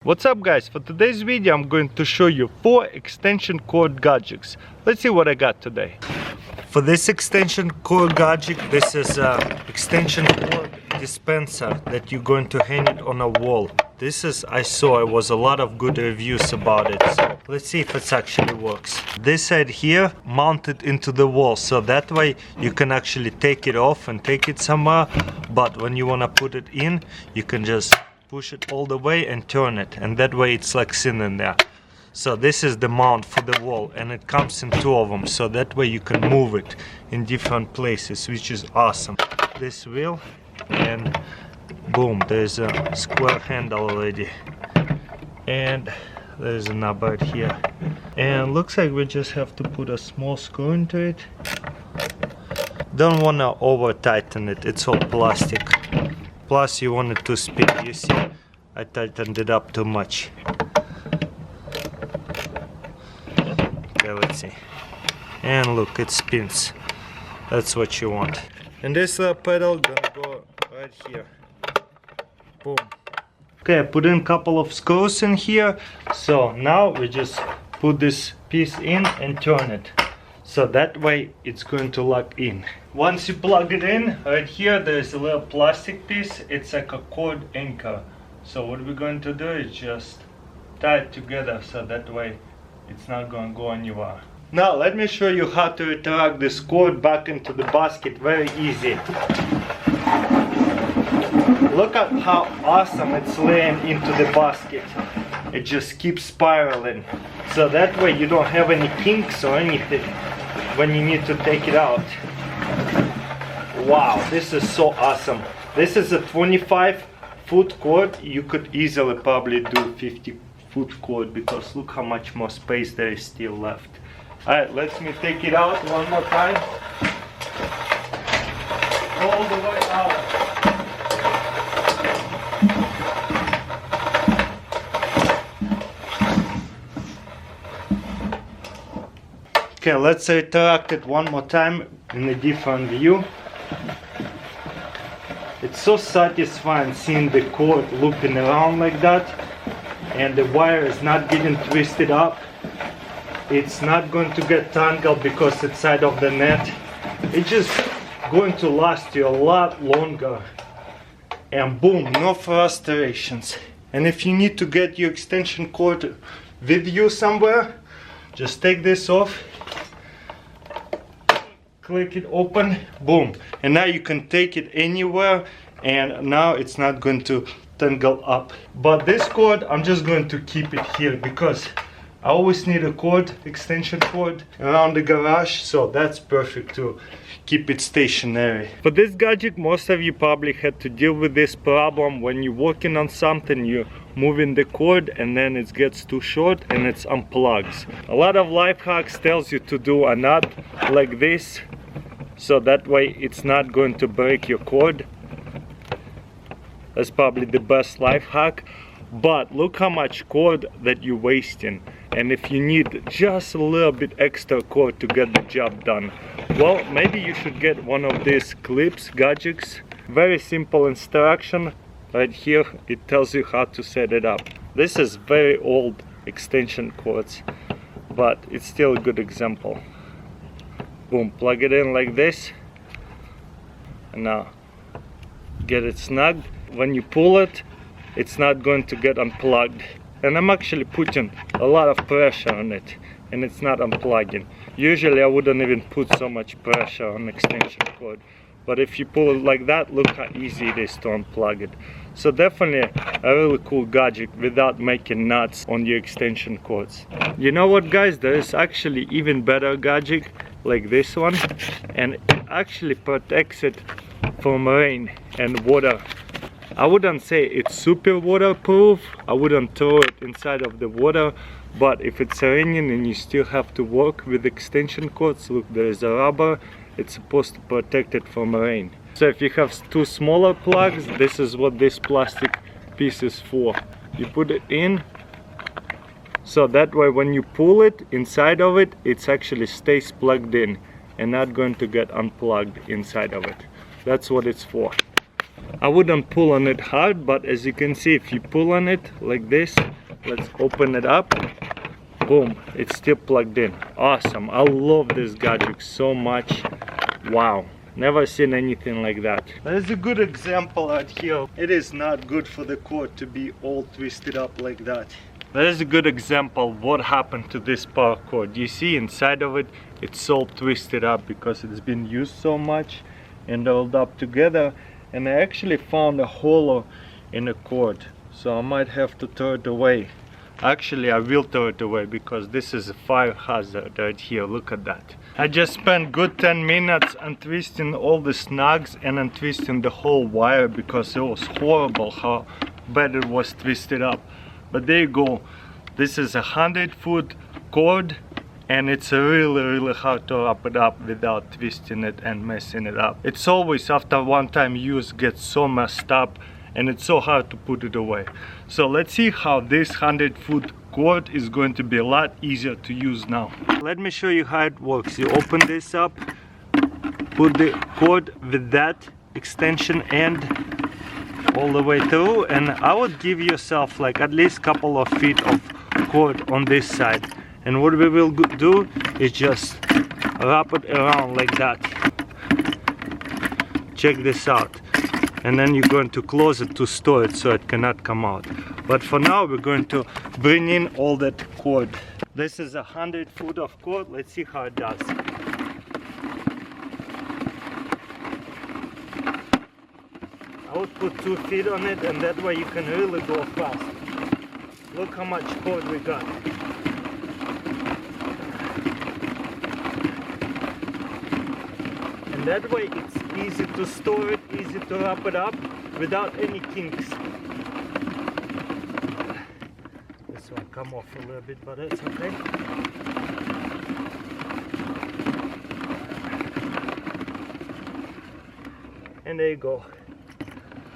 What's up guys, for today's video I'm going to show you 4 extension cord gadgets. Let's see what I got today. For this extension cord gadget, this is an extension cord dispenser that you're going to hang it on a wall. This is, I saw it was a lot of good reviews about it, so let's see if it actually works. This side here mounted into the wall, so that way you can actually take it off and take it somewhere, but when you want to put it in, you can just push it all the way and turn it, and that way it's like in there. So this is the mount for the wall, and it comes in 2 of them, so that way you can move it in different places, which is awesome. This wheel, and boom, there's a square handle already, and there's another right here, and looks like we just have to put a small screw into it. Don't want to over tighten it, it's all plastic. Plus you want it to spin. You see, I tightened it up too much. Okay, let's see. And look, it spins. That's what you want. And this little pedal gonna go right here. Boom. Okay, I put in a couple of screws in here. So now we just put this piece in and turn it. So that way it's going to lock in. Once you plug it in, right here there's a little plastic piece. It's like a cord anchor. So what we're going to do is just tie it together, so that way it's not going to go anywhere. Now let me show you how to retract this cord back into the basket. Very easy. Look at how awesome it's laying into the basket. It just keeps spiraling. So that way you don't have any kinks or anything when you need to take it out. Wow, this is so awesome. This is a 25-foot cord. You could easily probably do 50-foot cord, because look how much more space there is still left. Alright, let me take it out one more time. All the way out. Okay, let's retract it one more time in a different view. It's so satisfying seeing the cord looping around like that, and the wire is not getting twisted up. It's not going to get tangled because it's side of the net. It's just going to last you a lot longer. And boom, no frustrations. And if you need to get your extension cord with you somewhere, just take this off, click it open, boom, and now you can take it anywhere, and now it's not going to tangle up. But this cord, I'm just going to keep it here because I always need a cord, extension cord around the garage, so that's perfect to keep it stationary. For this gadget, most of you probably had to deal with this problem when you're working on something, you're moving the cord and then it gets too short and it unplugs. A lot of life hacks tells you to do a knot like this, so that way it's not going to break your cord. That's probably the best life hack. But look how much cord that you're wasting, and if you need just a little bit extra cord to get the job done, well, maybe you should get one of these clips gadgets. Very simple instruction right here. It tells you how to set it up. This is very old extension cords, but it's still a good example. Boom, plug it in like this, and now get it snug. When you pull it, it's not going to get unplugged, and I'm actually putting a lot of pressure on it and it's not unplugging. Usually I wouldn't even put so much pressure on extension cord, but if you pull it like that, look how easy it is to unplug it. So definitely a really cool gadget without making knots on your extension cords. You know what guys, there is actually even better gadget like this one, and it actually protects it from rain and water. I wouldn't say it's super waterproof, I wouldn't throw it inside of the water, but if it's raining and you still have to work with extension cords, look, there is a rubber, it's supposed to protect it from rain. So if you have 2 smaller plugs, this is what this plastic piece is for. You put it in, so that way when you pull it inside of it, it actually stays plugged in and not going to get unplugged inside of it. That's what it's for. I wouldn't pull on it hard, but as you can see, if you pull on it like this, let's open it up, boom, it's still plugged in. Awesome. I love this gadget so much. Wow, never seen anything like that. There's a good example out here. It is not good for the cord to be all twisted up like that. There's a good example what happened to this power cord. You see inside of it, it's all twisted up because it's been used so much and rolled up together. And I actually found a hole in the cord, so I might have to throw it away. Actually, I will throw it away because this is a fire hazard right here. Look at that. I just spent good 10 minutes untwisting all the snags and untwisting the whole wire because it was horrible how bad it was twisted up. But there you go. This is a 100-foot cord, and it's really hard to wrap it up without twisting it and messing it up. It's always after one time use gets so messed up, and it's so hard to put it away. So let's see how this 100-foot cord is going to be a lot easier to use now. Let me show you how it works. You open this up, put the cord with that extension end all the way through, and I would give yourself like at least couple of feet of cord on this side. And what we will do is just wrap it around like that. Check this out. And then you're going to close it to store it so it cannot come out. But for now we're going to bring in all that cord. This is 100 foot of cord. Let's see how it does. I would put 2 feet on it, and that way you can really go fast. Look how much cord we got. And that way it's easy to store it, easy to wrap it up without any kinks. This one come off a little bit, but it's okay. And there you go.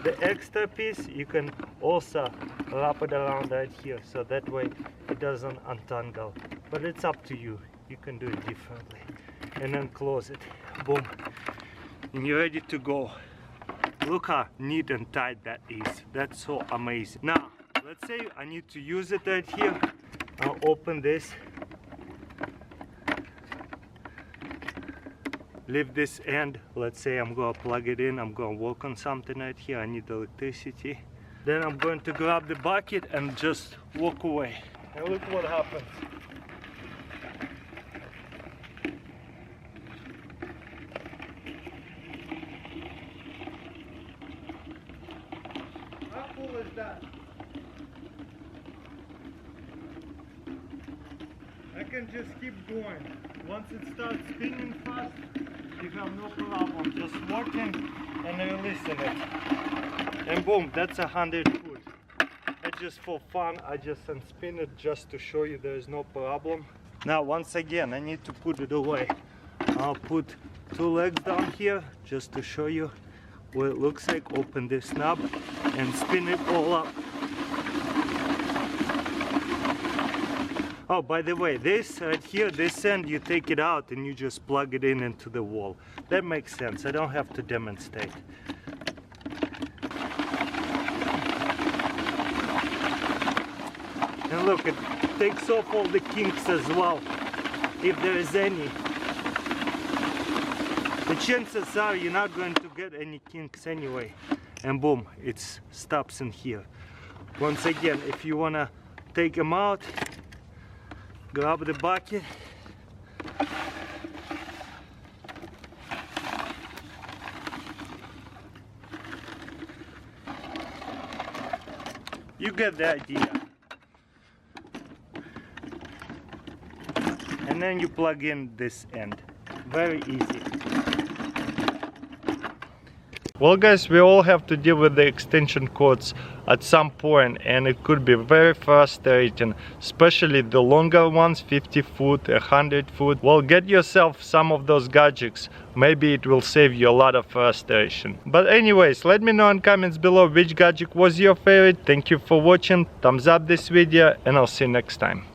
The extra piece you can also wrap it around right here, so that way it doesn't untangle. But it's up to you. You can do it differently. And then close it. Boom. And you're ready to go. Look how neat and tight that is. That's so amazing. Now, let's say I need to use it right here. I'll open this. Leave this end. Let's say I'm gonna plug it in. I'm gonna work on something right here. I need electricity. Then I'm going to grab the bucket and just walk away. And look what happens. How cool is that? I can just keep going. Once it starts spinning fast, you have no problem. Just working and releasing it. And boom, that's 100 foot. And just for fun, I just unspin it just to show you there is no problem. Now, once again, I need to put it away. I'll put 2 legs down here just to show you what it looks like. Open this knob and spin it all up. Oh, by the way, this right here, this end, you take it out and you just plug it in into the wall. That makes sense. I don't have to demonstrate. And look, it takes off all the kinks as well, if there is any. The chances are you're not going to get any kinks anyway. And boom, it stops in here. Once again, if you want to take them out, grab the bucket. You get the idea. And then you plug in this end. Very easy. Well guys, we all have to deal with the extension cords at some point, and it could be very frustrating, especially the longer ones, 50 foot, 100 foot. Well, get yourself some of those gadgets. Maybe it will save you a lot of frustration. But anyways, let me know in comments below which gadget was your favorite. Thank you for watching. Thumbs up this video, and I'll see you next time.